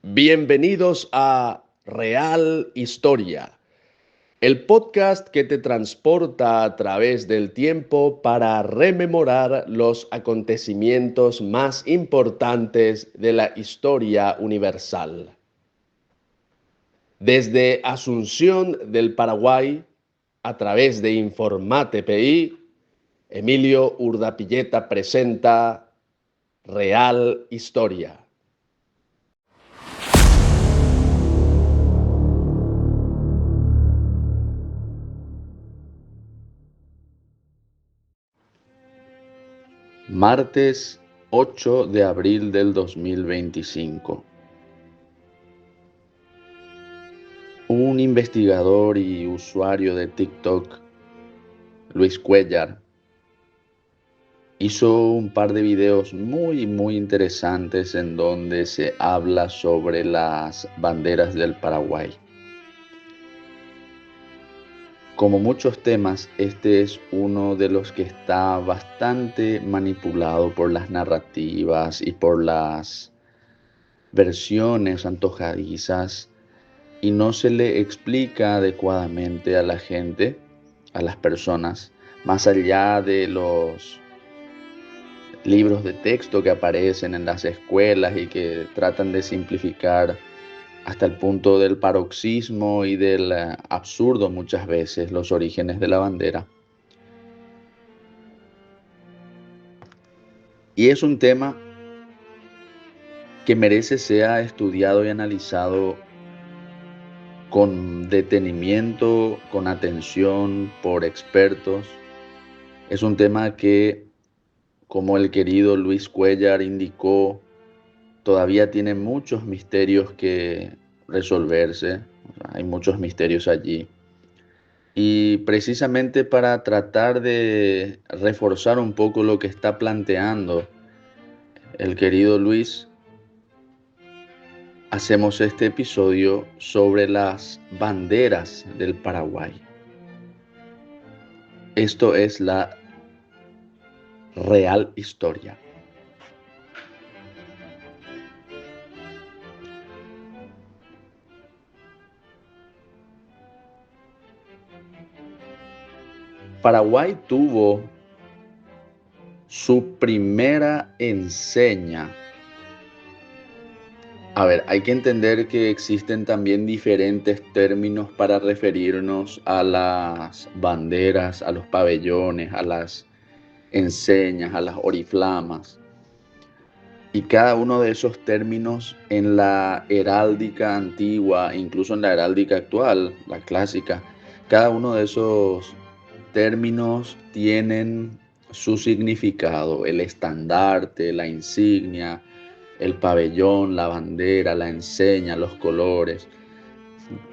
Bienvenidos a Real Historia, el podcast que te transporta a través del tiempo para rememorar los acontecimientos más importantes de la historia universal. Desde Asunción del Paraguay, a través de Informate PI, Emilio Urdapilleta presenta Real Historia. Martes 8 de abril del 2025. Un investigador y usuario de TikTok, Luis Cuellar, hizo un par de videos muy interesantes en donde se habla sobre las banderas del Paraguay. Como muchos temas, este es uno de los que está bastante manipulado por las narrativas y por las versiones antojadizas y no se le explica adecuadamente a la gente, a las personas, más allá de los libros de texto que aparecen en las escuelas y que tratan de simplificar hasta el punto del paroxismo y del absurdo muchas veces los orígenes de la bandera. Y es un tema que merece ser estudiado y analizado con detenimiento, con atención por expertos. Es un tema que, como el querido Luis Cuellar indicó, todavía tiene muchos misterios que resolverse. Hay muchos misterios allí. Y precisamente para tratar de reforzar un poco lo que está planteando el querido Luis, hacemos este episodio sobre las banderas del Paraguay. Esto es la Real Historia. Paraguay tuvo su primera enseña. A ver, hay que entender que existen también diferentes términos para referirnos a las banderas, a los pabellones, a las enseñas, a las oriflamas. Y cada uno de esos términos en la heráldica antigua, incluso en la heráldica actual, la clásica, cada uno de esos términos tienen su significado: el estandarte, la insignia, el pabellón, la bandera, la enseña, los colores.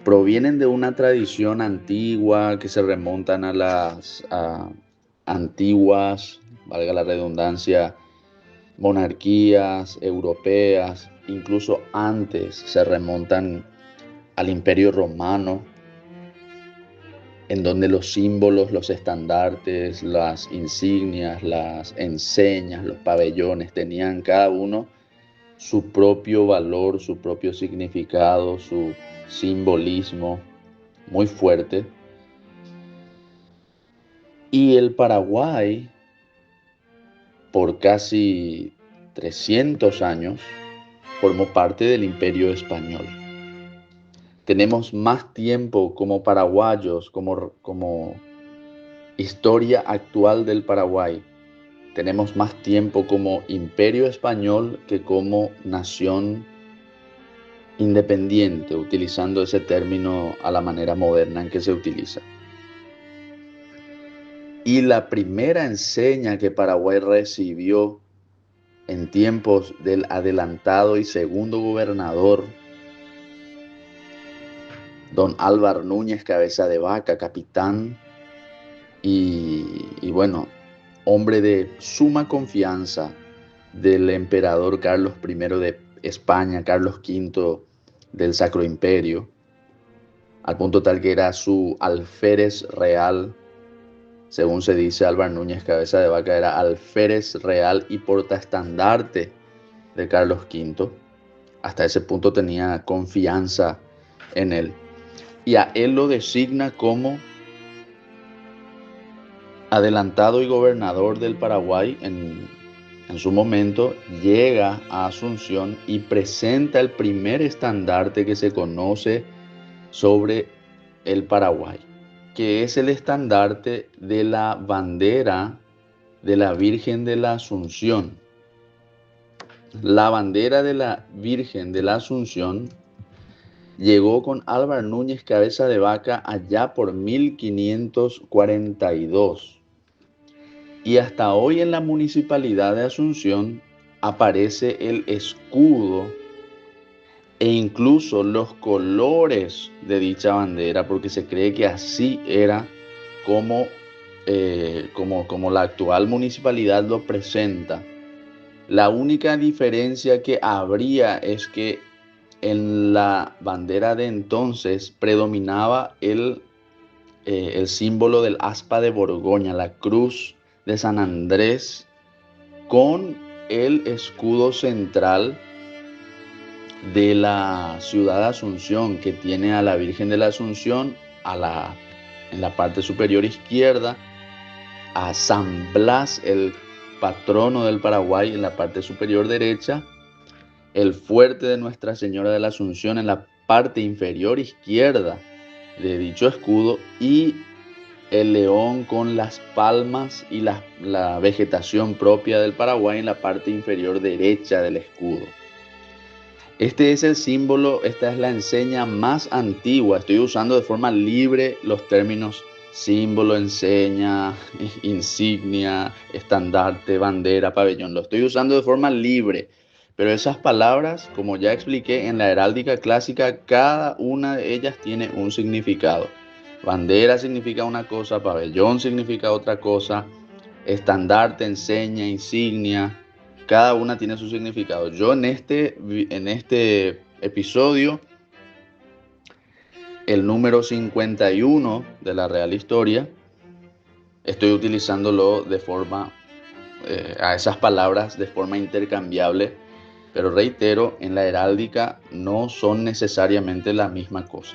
Provienen de una tradición antigua que se remontan a las antiguas, valga la redundancia, monarquías europeas, incluso antes se remontan al Imperio Romano, en donde los símbolos, los estandartes, las insignias, las enseñas, los pabellones tenían cada uno su propio valor, su propio significado, su simbolismo muy fuerte. Y el Paraguay, por casi 300 años, formó parte del Imperio Español. Tenemos más tiempo como paraguayos, como historia actual del Paraguay. Tenemos más tiempo como Imperio Español que como nación independiente, utilizando ese término a la manera moderna en que se utiliza. Y la primera enseña que Paraguay recibió en tiempos del adelantado y segundo gobernador, don Álvar Núñez Cabeza de Vaca, capitán y bueno, hombre de suma confianza del emperador Carlos I de España, Carlos V del Sacro Imperio, al punto tal que era su alférez real. Según se dice, Álvar Núñez Cabeza de Vaca era alférez real y portaestandarte de Carlos V. hasta ese punto tenía confianza en él. Y a él lo designa como adelantado y gobernador del Paraguay en su momento. Llega a Asunción y presenta el primer estandarte que se conoce sobre el Paraguay, que es el estandarte de la bandera de la Virgen de la Asunción. La bandera de la Virgen de la Asunción llegó con Álvar Núñez Cabeza de Vaca allá por 1542. Y hasta hoy en la municipalidad de Asunción aparece el escudo e incluso los colores de dicha bandera, porque se cree que así era como, como la actual municipalidad lo presenta. La única diferencia que habría es que en la bandera de entonces predominaba el símbolo del aspa de Borgoña, la cruz de San Andrés, con el escudo central de la ciudad de Asunción, que tiene a la Virgen de la Asunción en la parte superior izquierda, a San Blas, el patrono del Paraguay, en la parte superior derecha, el fuerte de Nuestra Señora de la Asunción en la parte inferior izquierda de dicho escudo, y el león con las palmas y la vegetación propia del Paraguay en la parte inferior derecha del escudo. Este es el símbolo, esta es la enseña más antigua. Estoy usando de forma libre los términos símbolo, enseña, insignia, estandarte, bandera, pabellón. Lo estoy usando de forma libre. Pero esas palabras, como ya expliqué en la heráldica clásica, cada una de ellas tiene un significado. Bandera significa una cosa, pabellón significa otra cosa, estandarte, enseña, insignia. Cada una tiene su significado. Yo en este episodio, el número 51 de la Real Historia, estoy utilizándolo de forma, a esas palabras de forma intercambiable, pero reitero, en la heráldica no son necesariamente la misma cosa.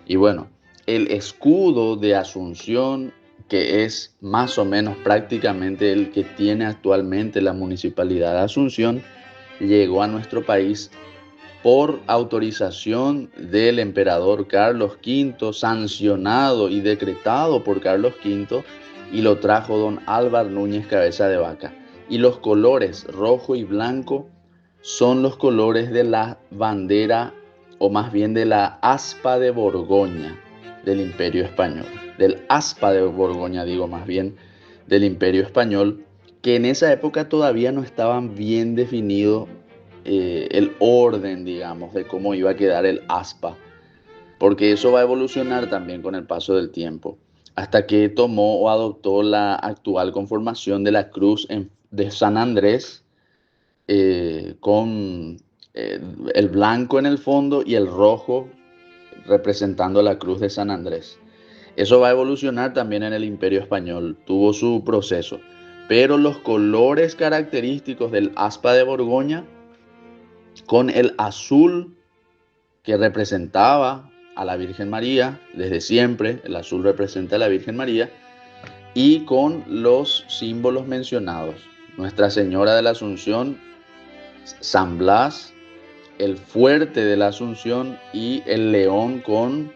Y bueno, el escudo de Asunción, que es más o menos prácticamente el que tiene actualmente la municipalidad de Asunción, llegó a nuestro país por autorización del emperador Carlos V, sancionado y decretado por Carlos V, y lo trajo don Álvar Núñez Cabeza de Vaca. Y los colores rojo y blanco son los colores de la bandera, o más bien de la aspa de Borgoña del Imperio Español. Del aspa de Borgoña, digo más bien, del Imperio Español, que en esa época todavía no estaban bien definidos el orden, digamos, de cómo iba a quedar el aspa, porque eso va a evolucionar también con el paso del tiempo, hasta que tomó o adoptó la actual conformación de la cruz de San Andrés, con el blanco en el fondo y el rojo representando la cruz de San Andrés. Eso va a evolucionar también en el Imperio Español, tuvo su proceso, pero los colores característicos del aspa de Borgoña, con el azul que representaba a la Virgen María desde siempre, el azul representa a la Virgen María, y con los símbolos mencionados: Nuestra Señora de la Asunción, San Blas, el fuerte de la Asunción y el león con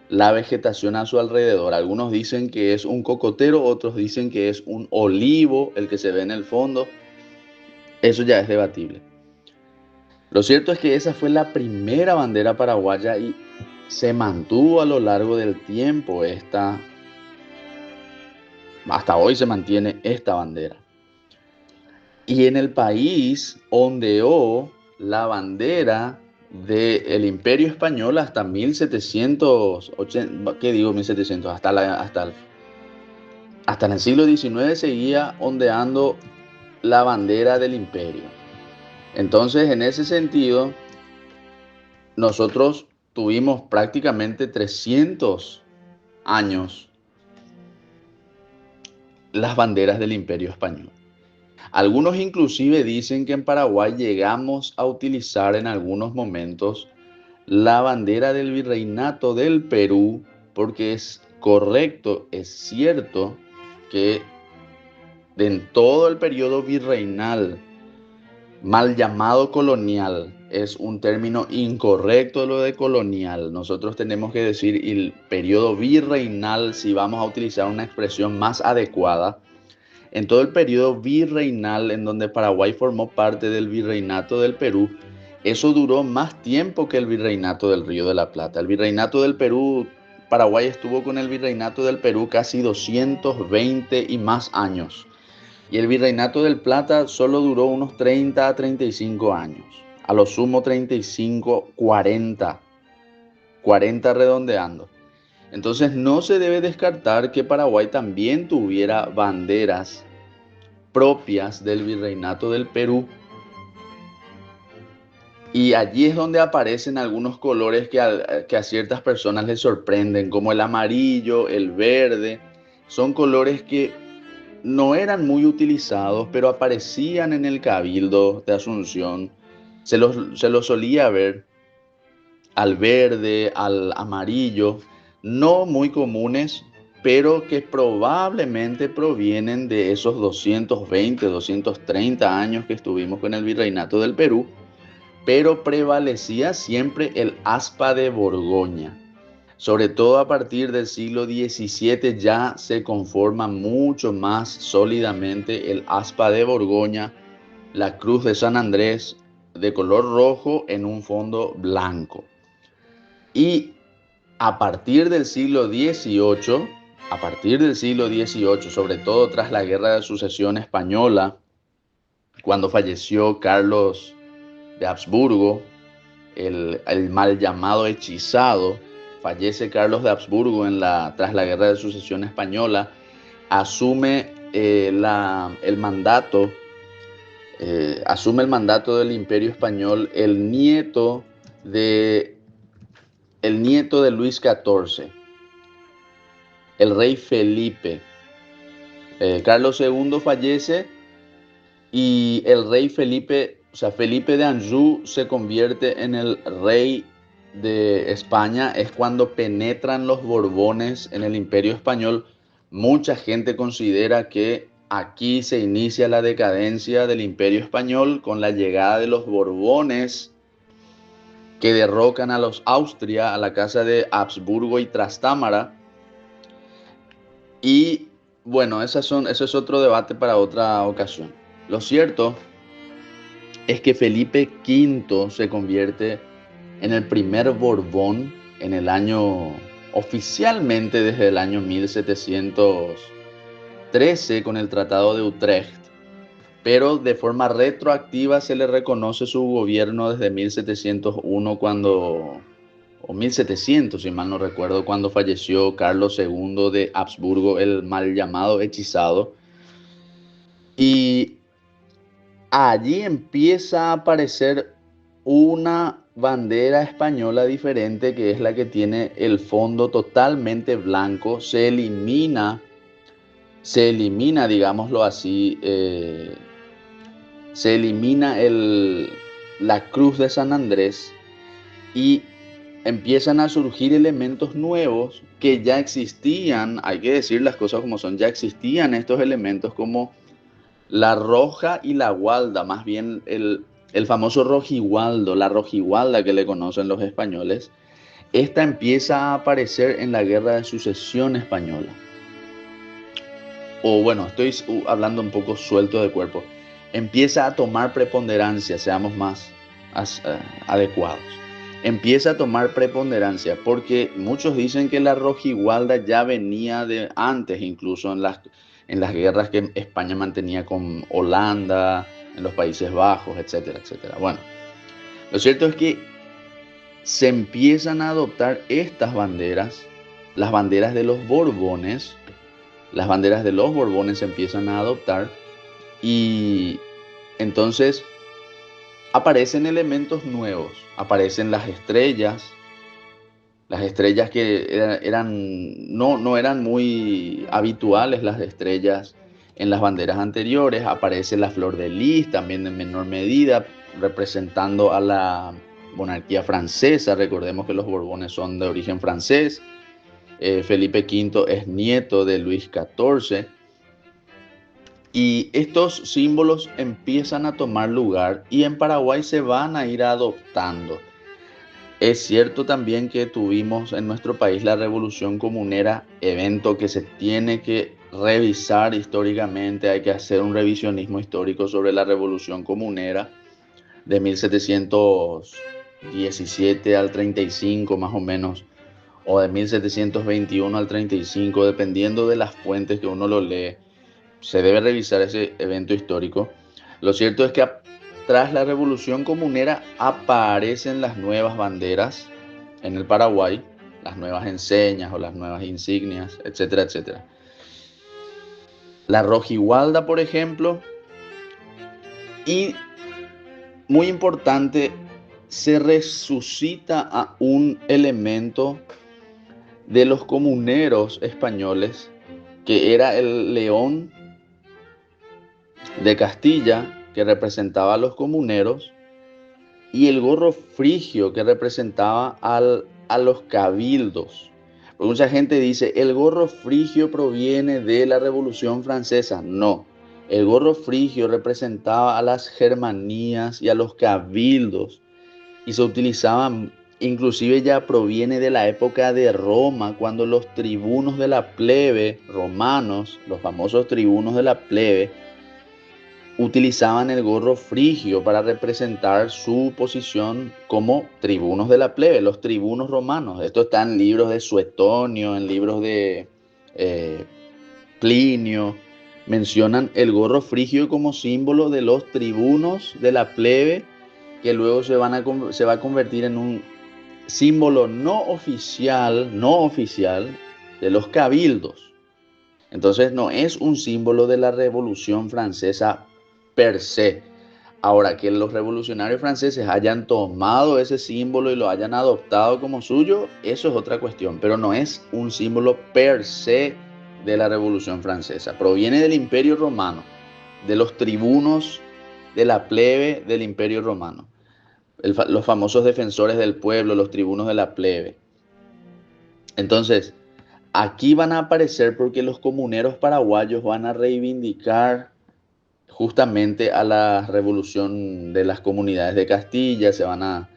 la vegetación a su alrededor. Algunos dicen que es un cocotero, otros dicen que es un olivo el que se ve en el fondo. Eso ya es debatible. Lo cierto es que esa fue la primera bandera paraguaya y se mantuvo a lo largo del tiempo hasta hoy se mantiene esta bandera. Y en el país ondeó la bandera del Imperio Español hasta 1780, ¿qué digo 1700? Hasta en el siglo XIX seguía ondeando la bandera del imperio. Entonces, en ese sentido, nosotros tuvimos prácticamente 300 años las banderas del Imperio Español. Algunos inclusive dicen que en Paraguay llegamos a utilizar en algunos momentos la bandera del virreinato del Perú, porque es correcto, es cierto que en todo el periodo virreinal, mal llamado colonial, es un término incorrecto lo de colonial. Nosotros tenemos que decir el periodo virreinal si vamos a utilizar una expresión más adecuada. En todo el periodo virreinal en donde Paraguay formó parte del virreinato del Perú, eso duró más tiempo que el virreinato del Río de la Plata. El virreinato del Perú, Paraguay estuvo con el virreinato del Perú casi 220 y más años. Y el virreinato del Plata solo duró unos 30 a 35 años. A lo sumo 35, 40 redondeando. Entonces no se debe descartar que Paraguay también tuviera banderas propias del virreinato del Perú. Y allí es donde aparecen algunos colores que a ciertas personas les sorprenden, como el amarillo, el verde. Son colores que no eran muy utilizados, pero aparecían en el Cabildo de Asunción. Se los solía ver al verde, al amarillo, no muy comunes, pero que probablemente provienen de esos 220, 230 años que estuvimos con el virreinato del Perú, pero prevalecía siempre el aspa de Borgoña. Sobre todo a partir del siglo XVII ya se conforma mucho más sólidamente el aspa de Borgoña, la cruz de San Andrés de color rojo en un fondo blanco. Y a partir del siglo XVIII, sobre todo tras la Guerra de Sucesión Española, cuando falleció Carlos de Habsburgo, el mal llamado hechizado, fallece Carlos de Habsburgo tras la Guerra de Sucesión Española, asume asume el mandato del Imperio Español el nieto de Luis XIV, el rey Felipe. Carlos II fallece y el rey Felipe, o sea, Felipe de Anjou se convierte en el rey de España. Es cuando penetran los Borbones en el Imperio Español. Mucha gente considera que aquí se inicia la decadencia del Imperio Español con la llegada de los Borbones que derrocan a los Austria, a la casa de Habsburgo y Trastámara. Y bueno, eso es otro debate para otra ocasión. Lo cierto es que Felipe V se convierte en el primer Borbón en el año, oficialmente desde el año 1713 con el Tratado de Utrecht, pero de forma retroactiva se le reconoce su gobierno desde 1701 o 1700 si mal no recuerdo, cuando falleció Carlos II de Habsburgo, el mal llamado hechizado. Y allí empieza a aparecer una bandera española diferente, que es la que tiene el fondo totalmente blanco. Se elimina, digámoslo así, se elimina la cruz de San Andrés y empiezan a surgir elementos nuevos que ya existían. Hay que decir las cosas como son, ya existían estos elementos como la roja y la gualda, más bien el famoso rojigualdo, la rojigualda que le conocen los españoles. Esta empieza a aparecer en la Guerra de Sucesión Española. O bueno, estoy hablando un poco suelto de cuerpo. Empieza a tomar preponderancia, seamos más adecuados. Empieza a tomar preponderancia porque muchos dicen que la rojigualda ya venía de antes, incluso en las guerras que España mantenía con Holanda, en los Países Bajos, etcétera, etcétera. Bueno, lo cierto es que se empiezan a adoptar estas banderas, las banderas de los Borbones. Las banderas de los Borbones se empiezan a adoptar y entonces aparecen elementos nuevos, aparecen las estrellas que no eran muy habituales, las estrellas En las banderas anteriores aparece la flor de lis, también en menor medida, representando a la monarquía francesa. Recordemos que los Borbones son de origen francés. Felipe V es nieto de Luis XIV. Y estos símbolos empiezan a tomar lugar y en Paraguay se van a ir adoptando. Es cierto también que tuvimos en nuestro país la Revolución Comunera, evento que se tiene que revisar históricamente. Hay que hacer un revisionismo histórico sobre la Revolución Comunera de 1717 al 35 más o menos, o de 1721 al 35, dependiendo de las fuentes que uno lo lee. Se debe revisar ese evento histórico. Lo cierto es que tras la Revolución Comunera aparecen las nuevas banderas en el Paraguay, las nuevas enseñas o las nuevas insignias, etcétera, etcétera. La rojigualda, por ejemplo, y muy importante, se resucita a un elemento de los comuneros españoles, que era el león de Castilla, que representaba a los comuneros, y el gorro frigio, que representaba a los cabildos. Porque mucha gente dice, el gorro frigio proviene de la Revolución Francesa. No, el gorro frigio representaba a las germanías y a los cabildos, y se utilizaba, inclusive ya proviene de la época de Roma, cuando los tribunos de la plebe romanos, los famosos tribunos de la plebe, utilizaban el gorro frigio para representar su posición como tribunos de la plebe, los tribunos romanos. Esto está en libros de Suetonio, en libros de Plinio. Mencionan el gorro frigio como símbolo de los tribunos de la plebe, que luego se va a convertir en un símbolo no oficial de los cabildos. Entonces no es un símbolo de la Revolución Francesa per se. Ahora, que los revolucionarios franceses hayan tomado ese símbolo y lo hayan adoptado como suyo, eso es otra cuestión, pero no es un símbolo per se de la Revolución Francesa. Proviene del Imperio Romano, de los tribunos de la plebe del Imperio Romano, los famosos defensores del pueblo, los tribunos de la plebe. Entonces, aquí van a aparecer porque los comuneros paraguayos van a reivindicar justamente a la revolución de las comunidades de Castilla, se van a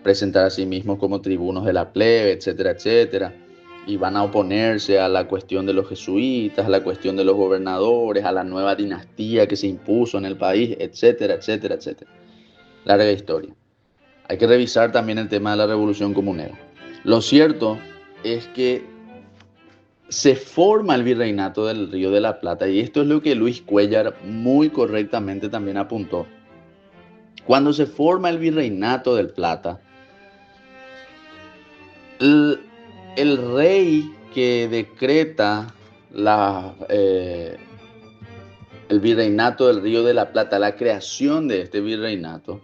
presentar a sí mismos como tribunos de la plebe, etcétera, etcétera, y van a oponerse a la cuestión de los jesuitas, a la cuestión de los gobernadores, a la nueva dinastía que se impuso en el país, etcétera, etcétera, etcétera. Larga historia. Hay que revisar también el tema de la revolución comunera. Lo cierto es que se forma el virreinato del Río de la Plata, y esto es lo que Luis Cuéllar muy correctamente también apuntó. Cuando se forma el virreinato del Plata, el rey que decreta el virreinato del Río de la Plata, la creación de este virreinato,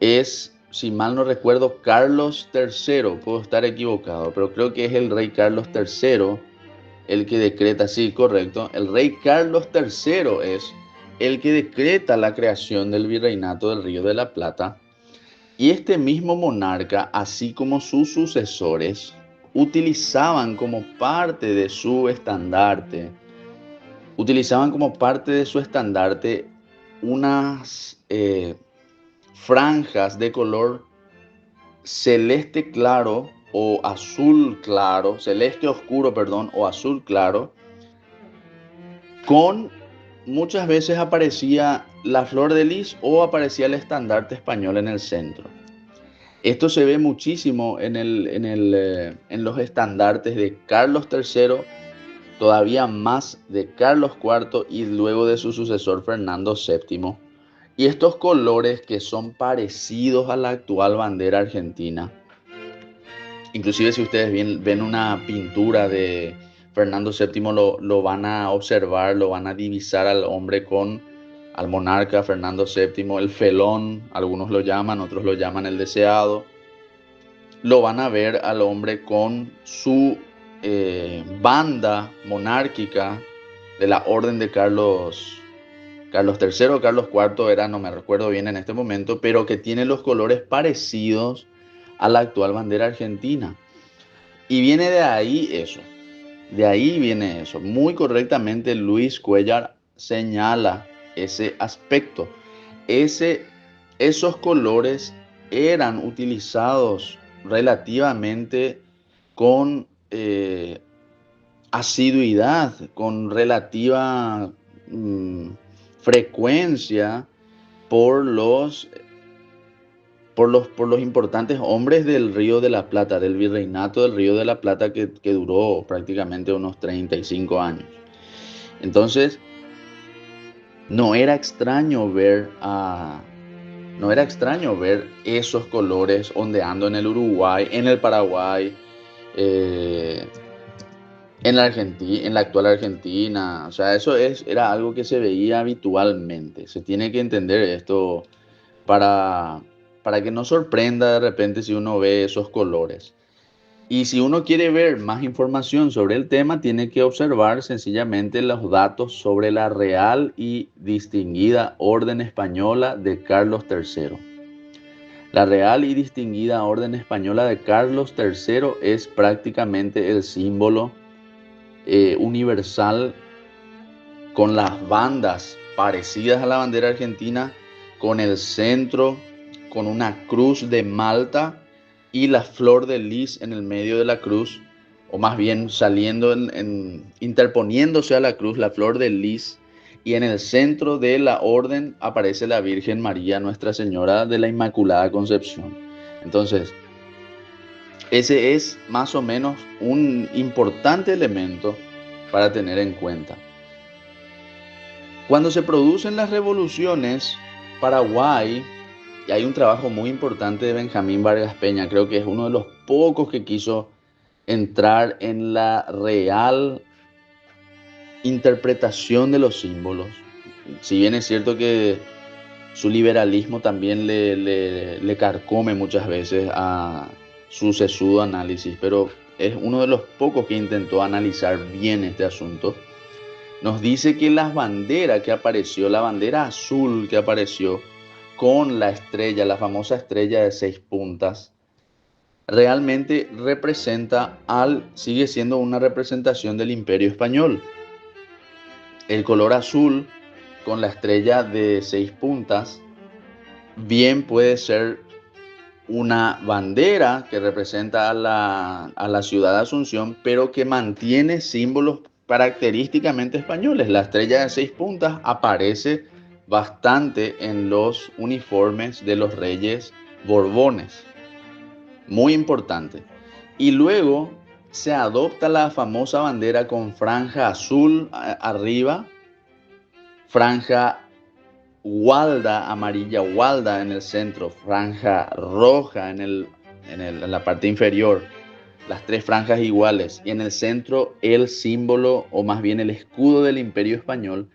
es, si mal no recuerdo, Carlos III. Puedo estar equivocado, pero creo que es el rey Carlos III el que decreta, sí, correcto. El rey Carlos III es el que decreta la creación del virreinato del Río de la Plata. Y este mismo monarca, así como sus sucesores, utilizaban como parte de su estandarte, unas franjas de color celeste claro o azul claro, celeste oscuro, perdón, o azul claro, con muchas veces aparecía la flor de lis o aparecía el estandarte español en el centro. Esto se ve muchísimo en los estandartes de Carlos III, todavía más de Carlos IV y luego de su sucesor Fernando VII. Y estos colores que son parecidos a la actual bandera argentina. Inclusive si ustedes ven una pintura de Fernando VII, lo van a observar, lo van a divisar al monarca Fernando VII, el felón, algunos lo llaman, otros lo llaman el deseado. Lo van a ver al hombre con su banda monárquica de la orden de Carlos III o Carlos IV era, no me recuerdo bien en este momento, pero que tiene los colores parecidos a la actual bandera argentina. Y viene de ahí viene eso. Muy correctamente Luis Cuellar señala ese aspecto. Esos colores eran utilizados relativamente con asiduidad, con relativa frecuencia por los importantes hombres del Río de la Plata, del virreinato del Río de la Plata que duró prácticamente unos 35 años. Entonces, no era extraño ver no era extraño ver esos colores ondeando en el Uruguay, en el Paraguay, eh, en la actual Argentina. O sea, era algo que se veía habitualmente. Se tiene que entender esto para, para que no sorprenda de repente si uno ve esos colores. Y si uno quiere ver más información sobre el tema, tiene que observar sencillamente los datos sobre la Real y Distinguida Orden Española de Carlos III. La Real y Distinguida Orden Española de Carlos III es prácticamente el símbolo universal, con las bandas parecidas a la bandera argentina, con el centro, con una cruz de Malta y la flor de lis en el medio de la cruz, o más bien saliendo interponiéndose a la cruz la flor de lis, y en el centro de la orden aparece la Virgen María, Nuestra Señora de la Inmaculada Concepción. Entonces, ese es más o menos un importante elemento para tener en cuenta. Cuando se producen las revoluciones, Paraguay, y hay un trabajo muy importante de Benjamín Vargas Peña, creo que es uno de los pocos que quiso entrar en la real interpretación de los símbolos. Si bien es cierto que su liberalismo también le carcome muchas veces a su sesudo análisis, pero es uno de los pocos que intentó analizar bien este asunto. Nos dice que la bandera que apareció, la bandera azul que apareció con la estrella, la famosa estrella de 6 puntas, realmente sigue siendo una representación del Imperio Español. El color azul con la estrella de 6 puntas bien puede ser una bandera que representa a la ciudad de Asunción, pero que mantiene símbolos característicamente españoles. La estrella de 6 puntas aparece bastante en los uniformes de los reyes Borbones. Muy importante. Y luego se adopta la famosa bandera con franja azul arriba, franja gualda, amarilla gualda en el centro, franja roja en la parte inferior, las 3 franjas iguales, y en el centro el símbolo, o más bien el escudo del Imperio Español.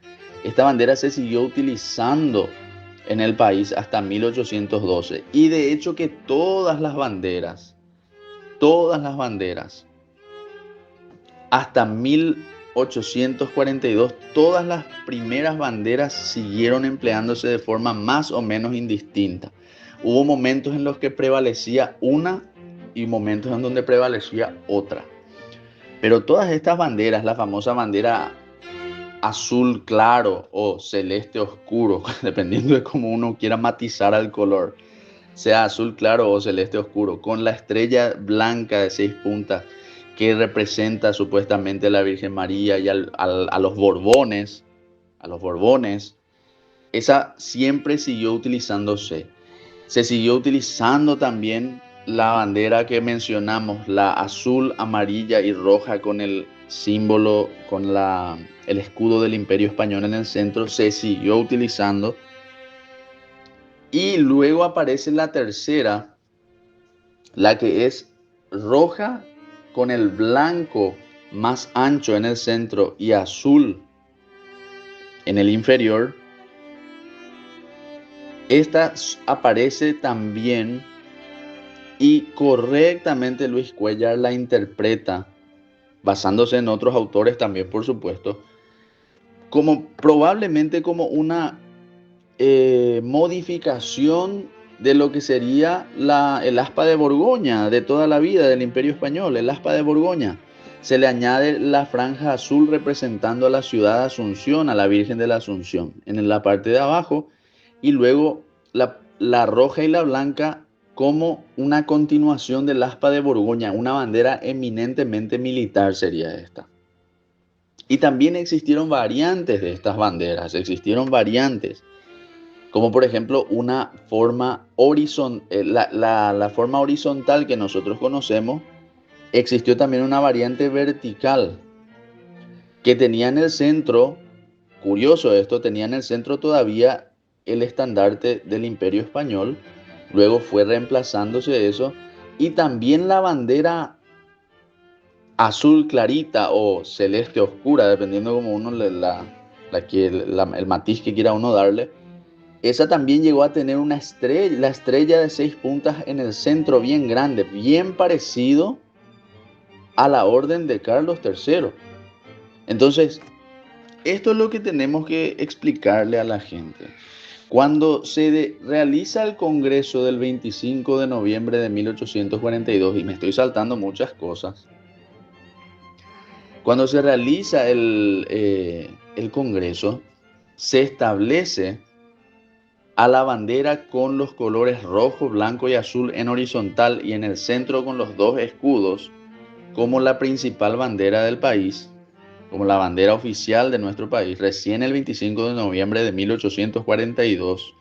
Esta bandera se siguió utilizando en el país hasta 1812, y de hecho que todas las banderas, hasta 1842, todas las primeras banderas siguieron empleándose de forma más o menos indistinta. Hubo momentos en los que prevalecía una y momentos en donde prevalecía otra. Pero todas estas banderas, la famosa bandera azul claro o celeste oscuro, dependiendo de cómo uno quiera matizar al color, sea azul claro o celeste oscuro, con la estrella blanca de 6 puntas que representa supuestamente a la Virgen María y a los Borbones, esa siempre siguió utilizándose. Se siguió utilizando también la bandera que mencionamos, la azul, amarilla y roja con el símbolo, con el escudo del Imperio Español en el centro, se siguió utilizando. Y luego aparece la tercera, la que es roja con el blanco más ancho en el centro y azul en el inferior. Esta aparece también y correctamente Luis Cuellar la interpreta, basándose en otros autores también, por supuesto, probablemente como una modificación de lo que sería el aspa de Borgoña de toda la vida del Imperio Español, el aspa de Borgoña. Se le añade la franja azul representando a la ciudad de Asunción, a la Virgen de la Asunción, en la parte de abajo, y luego la roja y la blanca como una continuación del aspa de Borgoña, una bandera eminentemente militar sería esta. Y también existieron variantes de estas banderas, existieron variantes, como por ejemplo una forma horizontal, la forma horizontal que nosotros conocemos. Existió también una variante vertical que tenía en el centro, curioso esto, tenía en el centro todavía el estandarte del Imperio Español, luego fue reemplazándose eso, y también la bandera azul clarita o celeste oscura, dependiendo como uno el matiz que quiera uno darle. Esa también llegó a tener una estrella, la estrella de 6 puntas en el centro, bien grande, bien parecido a la orden de Carlos III. Entonces, esto es lo que tenemos que explicarle a la gente. Cuando se realiza el Congreso del 25 de noviembre de 1842, y me estoy saltando muchas cosas, cuando se realiza el Congreso, se establece a la bandera con los colores rojo, blanco y azul en horizontal y en el centro con los dos escudos como la principal bandera del país, como la bandera oficial de nuestro país, recién el 25 de noviembre de 1842.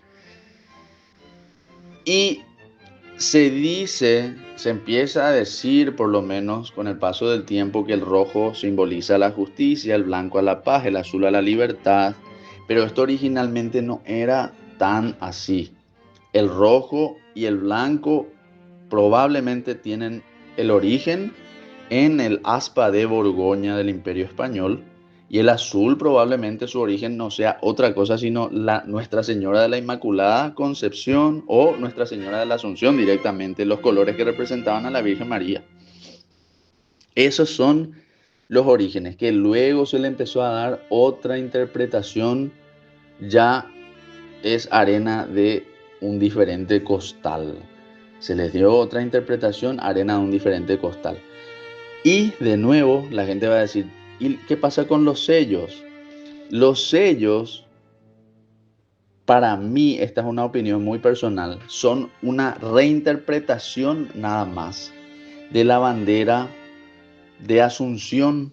Y se empieza a decir, por lo menos con el paso del tiempo, que el rojo simboliza la justicia, el blanco a la paz, el azul a la libertad, pero esto originalmente no era tan así. El rojo y el blanco probablemente tienen el origen en el aspa de Borgoña del Imperio Español, y el azul probablemente su origen no sea otra cosa sino Nuestra Señora de la Inmaculada Concepción o Nuestra Señora de la Asunción directamente, los colores que representaban a la Virgen María. Esos son los orígenes, que luego se le empezó a dar otra interpretación, ya es arena de un diferente costal. Se les dio otra interpretación, arena de un diferente costal. Y de nuevo la gente va a decir, ¿y qué pasa con los sellos? Los sellos, para mí, esta es una opinión muy personal, son una reinterpretación nada más de la bandera de Asunción.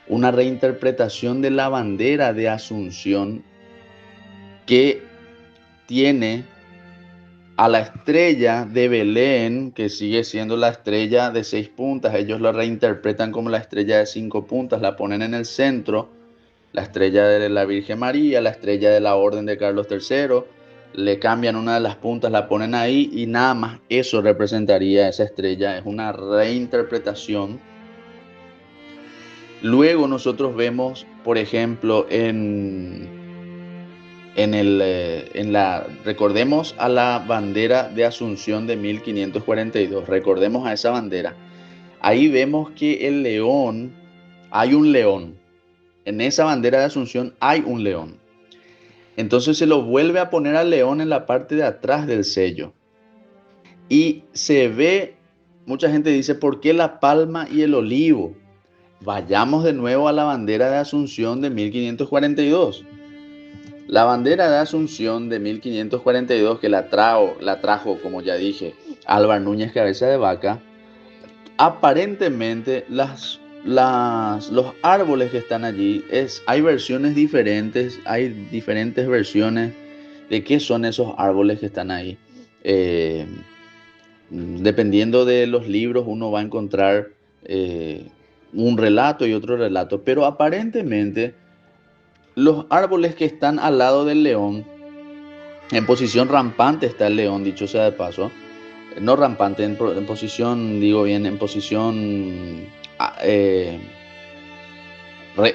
Una reinterpretación de la bandera de Asunción que tiene a la estrella de Belén, que sigue siendo la estrella de 6 puntas. Ellos la reinterpretan como la estrella de 5 puntas, la ponen en el centro, la estrella de la Virgen María, la estrella de la Orden de Carlos III, le cambian una de las puntas, la ponen ahí y nada más eso representaría esa estrella. Es una reinterpretación. Luego nosotros vemos, por ejemplo, recordemos a la bandera de Asunción de 1542, recordemos a esa bandera. Ahí vemos que el león, hay un león. En esa bandera de Asunción hay un león. Entonces se lo vuelve a poner al león en la parte de atrás del sello. Y se ve, mucha gente dice, ¿por qué la palma y el olivo? Vayamos de nuevo a la bandera de Asunción de 1542. La bandera de Asunción de 1542, que la trajo, como ya dije, Álvar Núñez Cabeza de Vaca, aparentemente los árboles que están allí, hay versiones diferentes, hay diferentes versiones de qué son esos árboles que están ahí. Dependiendo de los libros, uno va a encontrar un relato y otro relato, pero aparentemente los árboles que están al lado del león, en posición rampante está el león, dicho sea de paso, no rampante, en posición, digo bien, en posición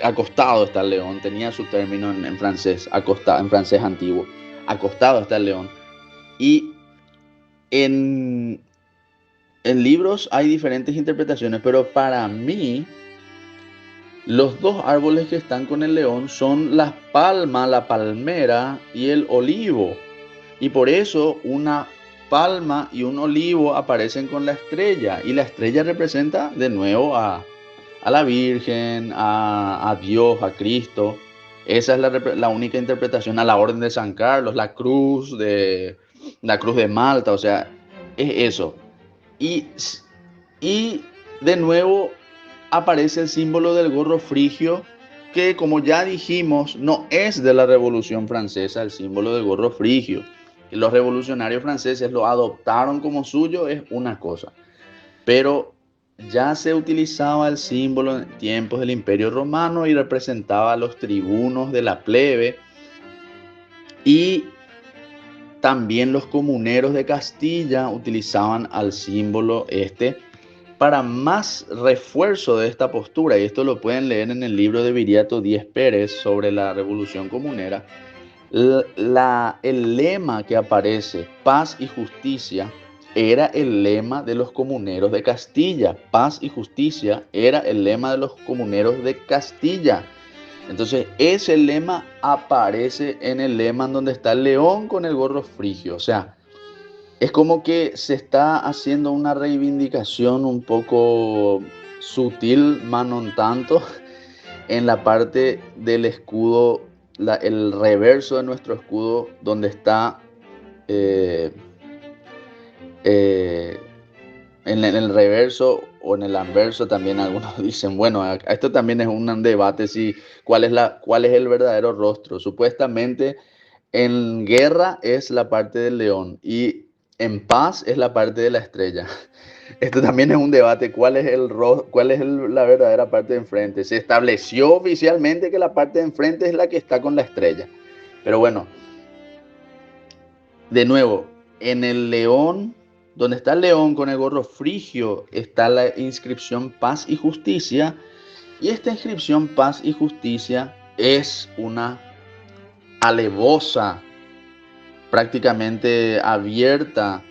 acostado está el león, tenía su término en francés, acostado, en francés antiguo, acostado está el león. Y en libros hay diferentes interpretaciones, pero para mí Los dos árboles que están con el león son la palma, la palmera y el olivo. Y por eso una palma y un olivo aparecen con la estrella. Y la estrella representa de nuevo a la Virgen, a Dios, a Cristo. Esa es la única interpretación a la Orden de San Carlos, la cruz de Malta, o sea, es eso. Y, y de nuevo aparece el símbolo del gorro frigio, que como ya dijimos, no es de la Revolución Francesa, el símbolo del gorro frigio. Los revolucionarios franceses lo adoptaron como suyo, es una cosa. Pero ya se utilizaba el símbolo en tiempos del Imperio Romano y representaba a los tribunos de la plebe, y también los comuneros de Castilla utilizaban al símbolo este para más refuerzo de esta postura, y esto lo pueden leer en el libro de Viriato Díez Pérez sobre la Revolución Comunera. El lema que aparece, paz y justicia, era el lema de los comuneros de Castilla. Paz y justicia era el lema de los comuneros de Castilla. Entonces, ese lema aparece en el lema en donde está el león con el gorro frigio. O sea, es como que se está haciendo una reivindicación un poco sutil, más no tanto, en la parte del escudo, el reverso de nuestro escudo, donde está eh, eh, en el reverso o en el anverso. También algunos dicen, bueno, esto también es un debate si cuál es el verdadero rostro. Supuestamente en guerra es la parte del león y en paz es la parte de la estrella. Esto también es un debate, cuál es la verdadera parte de enfrente. Se estableció oficialmente que la parte de enfrente es la que está con la estrella. Pero bueno, de nuevo, en el león, donde está el león con el gorro frigio, está la inscripción paz y justicia. Y esta inscripción paz y justicia es una alevosa, prácticamente abierta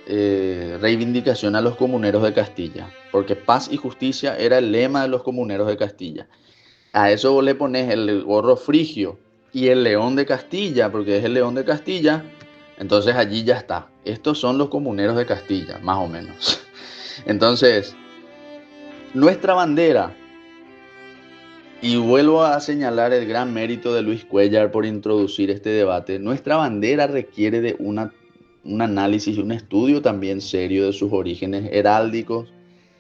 reivindicación a los comuneros de Castilla, porque paz y justicia era el lema de los comuneros de Castilla. A eso vos le pones el gorro frigio y el león de Castilla, porque es el león de Castilla, entonces allí ya está. Estos son los comuneros de Castilla, más o menos. Entonces, nuestra bandera, y vuelvo a señalar el gran mérito de Luis Cuéllar por introducir este debate, nuestra bandera requiere de un análisis y un estudio también serio de sus orígenes heráldicos,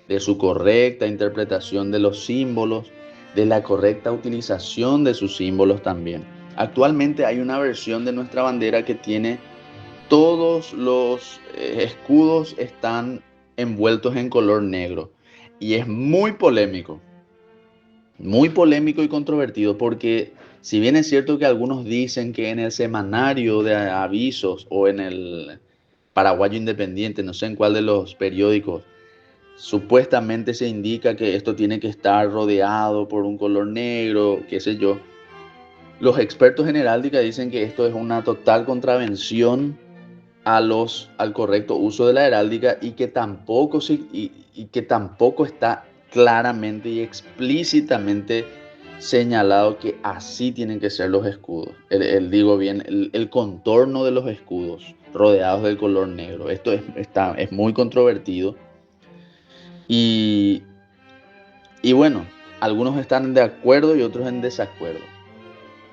de su correcta interpretación de los símbolos, de la correcta utilización de sus símbolos también. Actualmente hay una versión de nuestra bandera que tiene todos los escudos están envueltos en color negro, y es muy polémico y controvertido, porque si bien es cierto que algunos dicen que en el semanario de avisos o en el Paraguayo Independiente, no sé en cuál de los periódicos, supuestamente se indica que esto tiene que estar rodeado por un color negro, qué sé yo. Los expertos en heráldica dicen que esto es una total contravención al correcto uso de la heráldica, y que que tampoco está claramente y explícitamente señalado que así tienen que ser los escudos. Digo bien, el contorno de los escudos rodeados del color negro. Esto es muy controvertido. Y, y bueno, algunos están de acuerdo y otros en desacuerdo.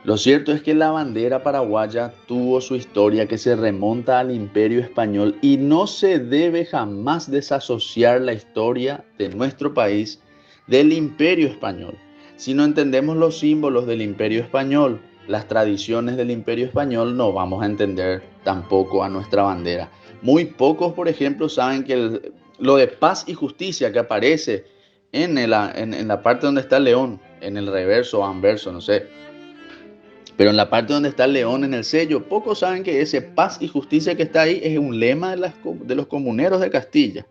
Lo cierto es que la bandera paraguaya tuvo su historia que se remonta al Imperio Español, y no se debe jamás desasociar la historia de nuestro país del Imperio Español. Si no entendemos los símbolos del Imperio Español, las tradiciones del Imperio Español, no vamos a entender tampoco a nuestra bandera. Muy pocos, por ejemplo, saben que lo de paz y justicia que aparece en la parte donde está el león, en el reverso o anverso, no sé, pero en la parte donde está el león en el sello, pocos saben que ese paz y justicia que está ahí es un lema de los comuneros de Castilla.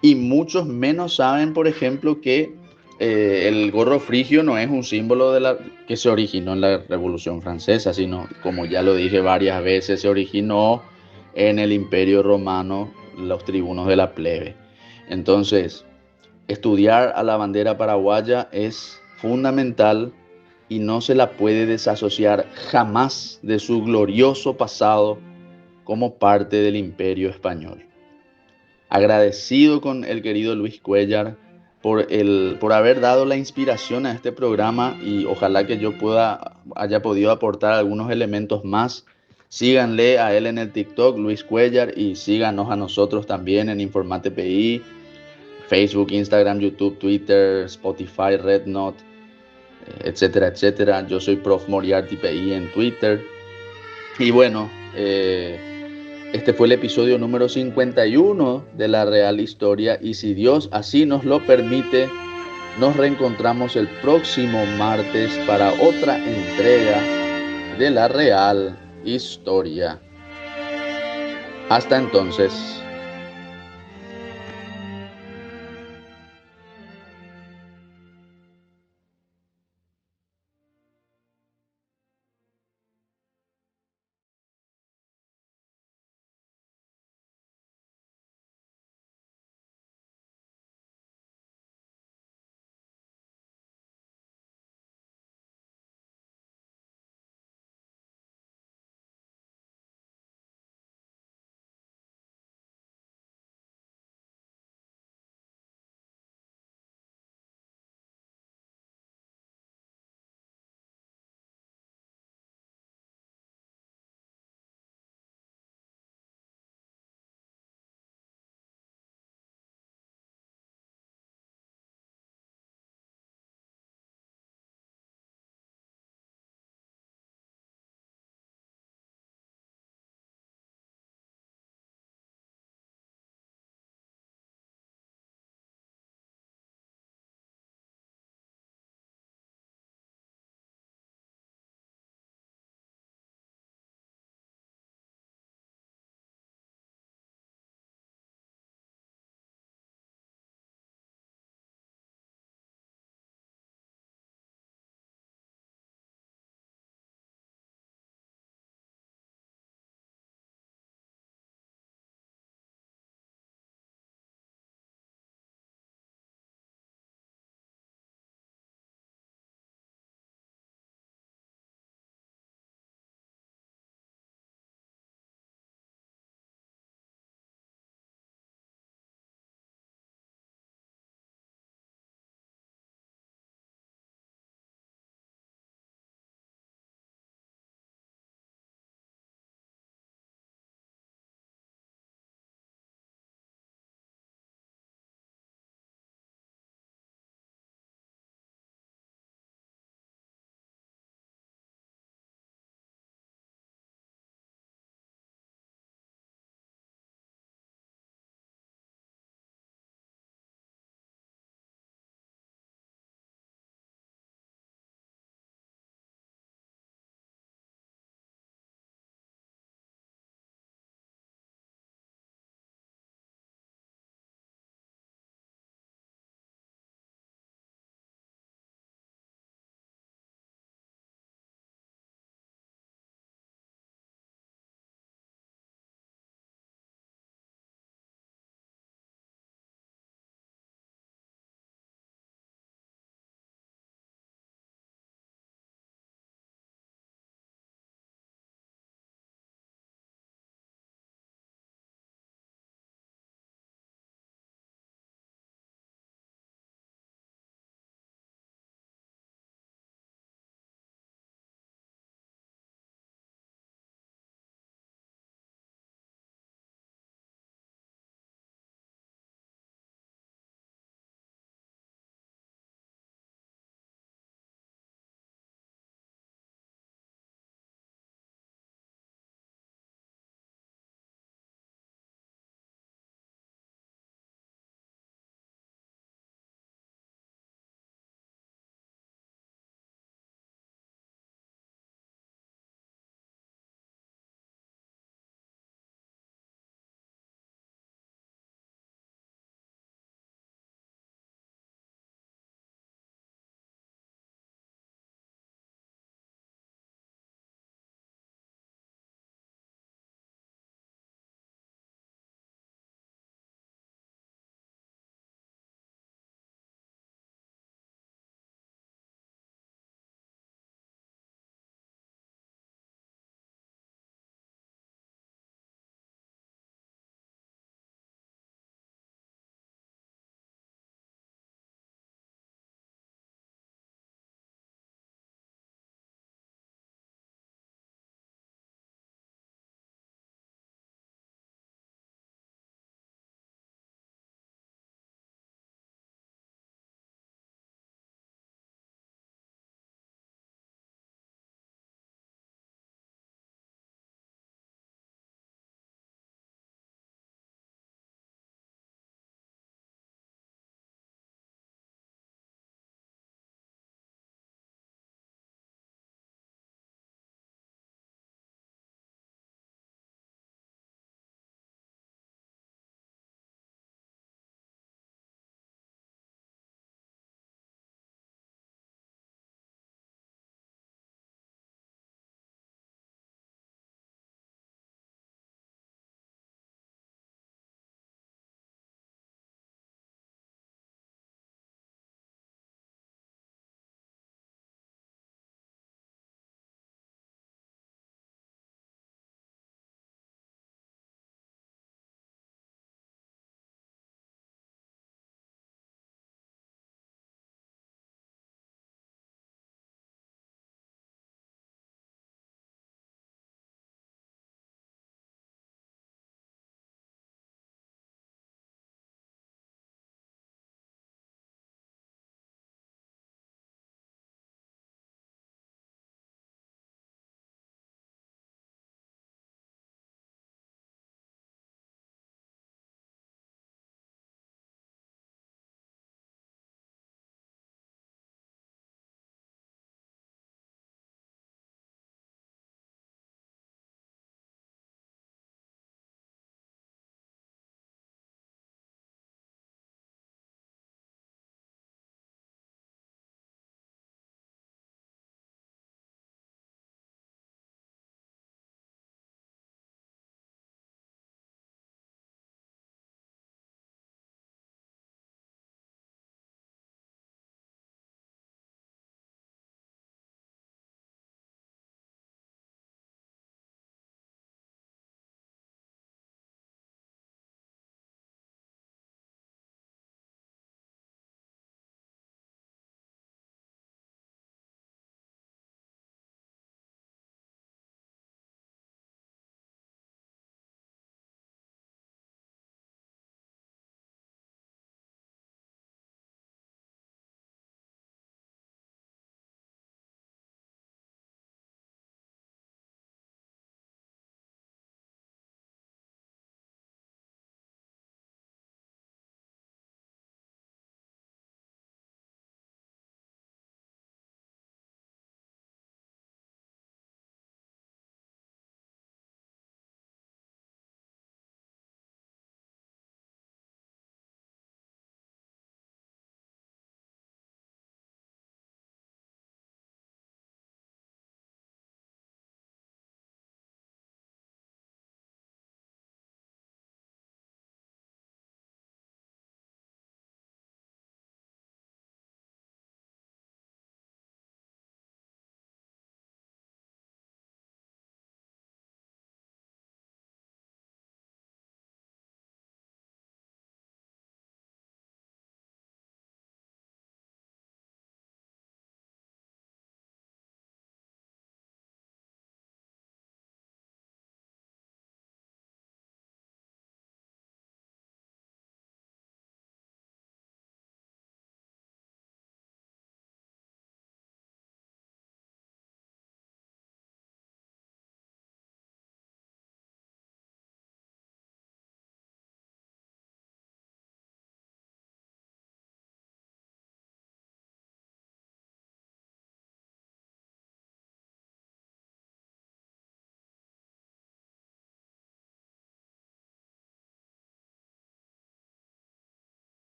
Y muchos menos saben, por ejemplo, que el gorro frigio no es un símbolo que se originó en la Revolución Francesa, sino, como ya lo dije varias veces, se originó en el Imperio Romano, los tribunos de la plebe. Entonces, Estudiar a la bandera paraguaya es fundamental y no se la puede desasociar jamás de su glorioso pasado como parte del Imperio Español. Agradecido con el querido Luis Cuéllar por haber dado la inspiración a este programa, y ojalá que yo haya podido aportar algunos elementos más. Síganle a él en el TikTok, Luis Cuéllar, y síganos a nosotros también en Informate PI, Facebook, Instagram, YouTube, Twitter, Spotify, Rednote, etcétera, etcétera. Yo soy Prof. Moriarty PI en Twitter. Y bueno, este fue el episodio número 51 de La Real Historia, y si Dios así nos lo permite, nos reencontramos el próximo martes para otra entrega de La Real Historia. Hasta entonces.